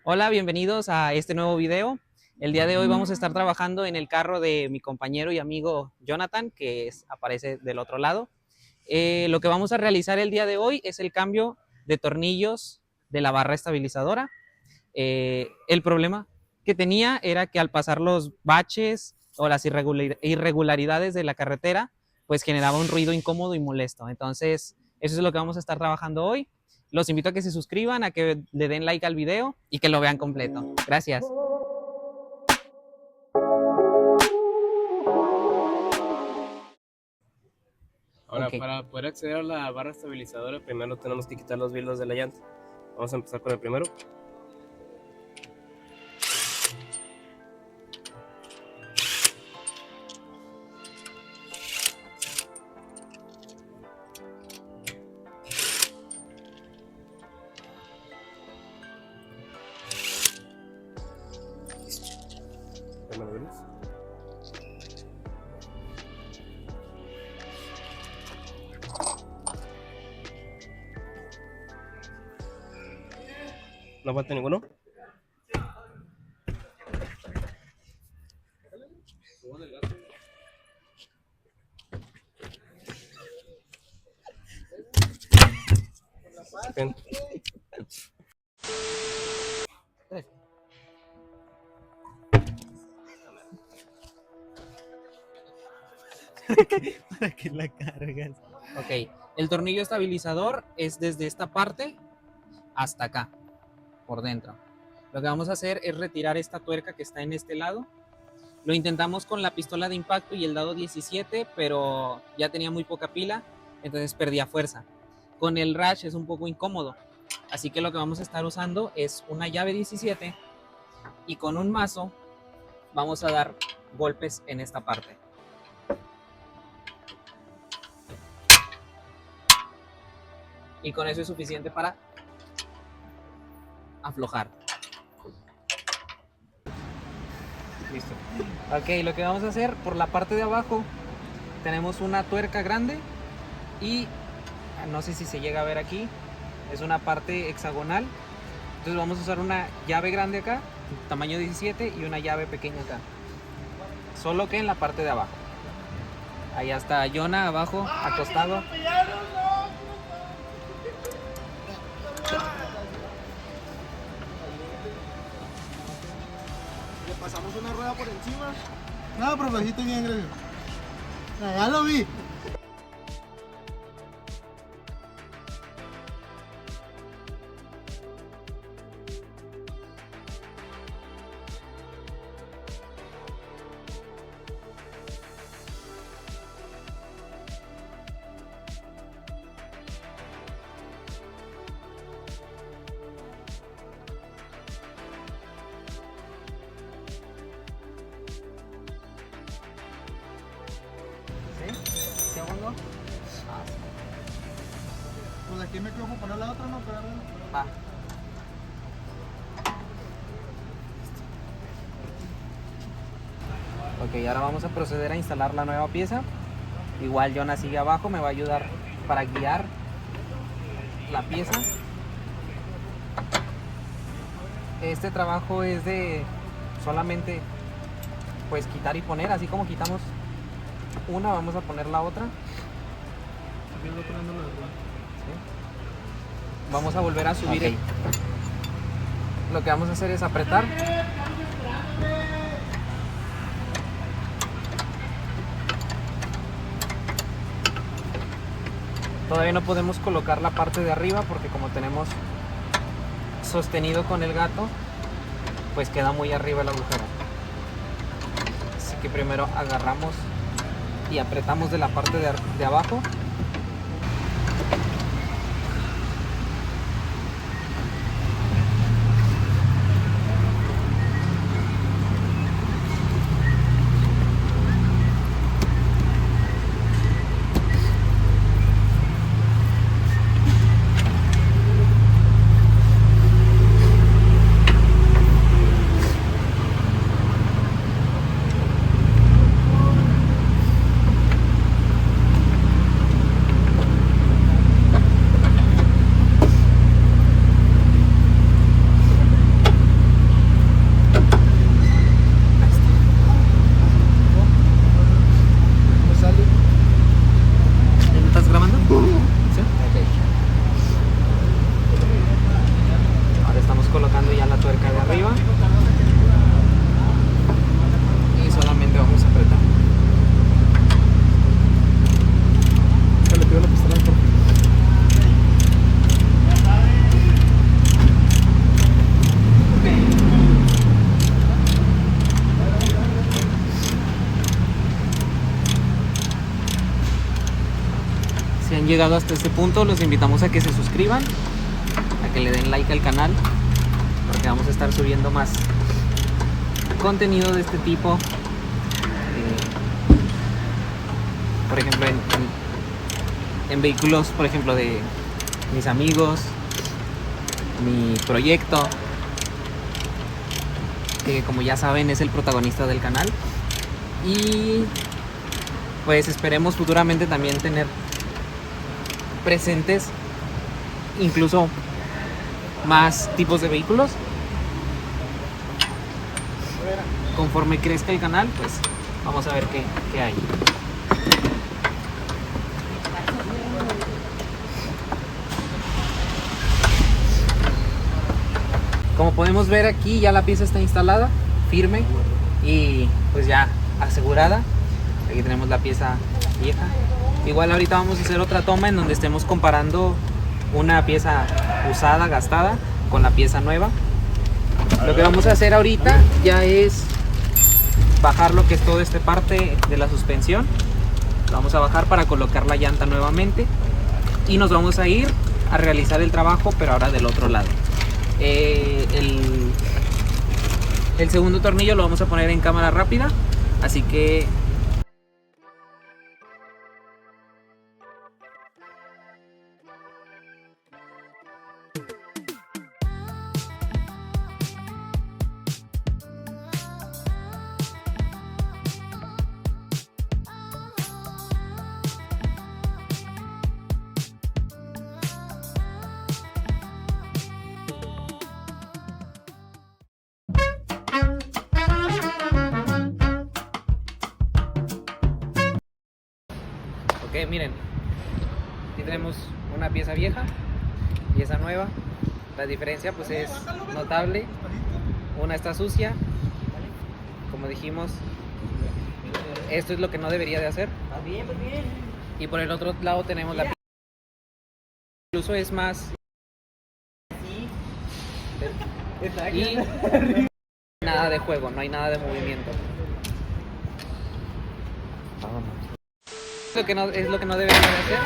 Hola, bienvenidos a este nuevo video. El día de hoy vamos a estar trabajando en el carro de mi compañero y amigo Jonathan, que aparece del otro lado. Lo que vamos a realizar el día de hoy es el cambio de tornillos de la barra estabilizadora. El problema que tenía era que al pasar los baches o las irregularidades de la carretera, pues generaba un ruido incómodo y molesto. Entonces, eso es lo que vamos a estar trabajando hoy. Los invito a que se suscriban, a que le den like al video y que lo vean completo. Gracias. Ahora, Ok. para poder acceder a la barra estabilizadora, primero tenemos que quitar los vildos de la llanta. Vamos a empezar con el primero. Primero vildos. ¿No falta ninguno? Bien. ¿Para qué la cargas? Ok, el tornillo estabilizador es desde esta parte hasta acá, por dentro. Lo que vamos a hacer es retirar esta tuerca que está en este lado. Lo intentamos con la pistola de impacto y el dado 17, pero ya tenía muy poca pila, entonces perdía fuerza. Con el Rash es un poco incómodo, así que lo que vamos a estar usando es una llave 17 y con un mazo vamos a dar golpes en esta parte. Y con eso es suficiente para aflojar. Listo. Ok, lo que vamos a hacer por la parte de abajo, tenemos una tuerca grande y no sé si se llega a ver aquí, es una parte hexagonal. Entonces vamos a usar una llave grande acá, tamaño 17, y una llave pequeña acá. Solo que en la parte de abajo. Allá está Jonah abajo, acostado. Le pasamos una rueda por encima. No, profesito, bien, gracias. Ya lo vi. ¿Sí? ¿Segundo? Pues aquí me quedo por poner la otra, no, pero Va. Ok, ahora vamos a proceder a instalar la nueva pieza. Igual Jonah sigue abajo, me va a ayudar para guiar la pieza. Este trabajo es de solamente pues quitar y poner, así como quitamos una, vamos a poner la otra. ¿Sí? Vamos a volver a subir. Okay. Lo que vamos a hacer es apretar. Todavía no podemos colocar la parte de arriba porque como tenemos sostenido con el gato, pues queda muy arriba el agujero. Así que primero agarramos y apretamos de la parte de abajo. llegado hasta este punto, los invitamos a que se suscriban, a que le den like al canal, porque vamos a estar subiendo más contenido de este tipo. Por ejemplo, en vehículos, por ejemplo, de mis amigos, mi proyecto, que como ya saben es el protagonista del canal. Y pues esperemos futuramente también tener presentes incluso más tipos de vehículos. Conforme crezca el canal, pues vamos a ver qué hay. Como podemos ver aquí, ya la pieza está instalada, firme y pues ya asegurada. Aquí tenemos la pieza vieja. Igual ahorita vamos a hacer otra toma en donde estemos comparando una pieza usada, gastada, con la pieza nueva. Lo que vamos a hacer ahorita ya es bajar lo que es toda esta parte de la suspensión. Lo vamos a bajar para colocar la llanta nuevamente y nos vamos a ir a realizar el trabajo, pero ahora del otro lado. El segundo tornillo lo vamos a poner en cámara rápida, así que ok, miren, aquí tenemos una pieza vieja, pieza nueva. La diferencia pues es notable. Una está sucia, como dijimos, esto es lo que no debería de hacer. Y por el otro lado tenemos la pieza, incluso es más, y nada de juego, no hay nada de movimiento. Es lo que no debería de hacer.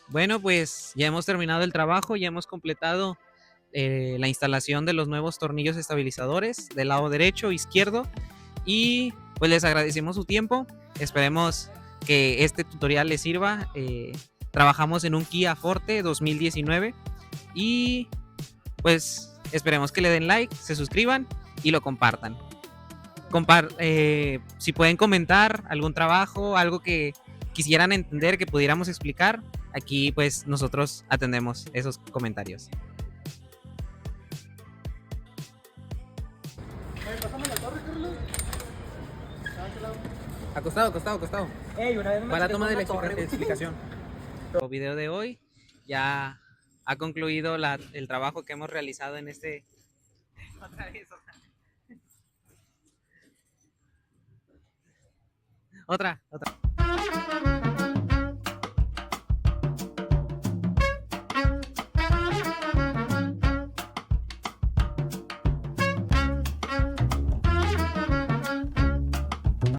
Bueno, pues ya hemos terminado el trabajo, ya hemos completado la instalación de los nuevos tornillos estabilizadores del lado derecho e izquierdo, y pues les agradecemos su tiempo. Esperemos que este tutorial les sirva. Trabajamos en un Kia Forte 2019 y pues esperemos que le den like, se suscriban y lo compartan. Si pueden comentar algún trabajo, algo que quisieran entender, que pudiéramos explicar, aquí pues nosotros atendemos esos comentarios. Acostado. Para la toma de la explicación. El video de hoy ya ha concluido el trabajo que hemos realizado en este... Otra.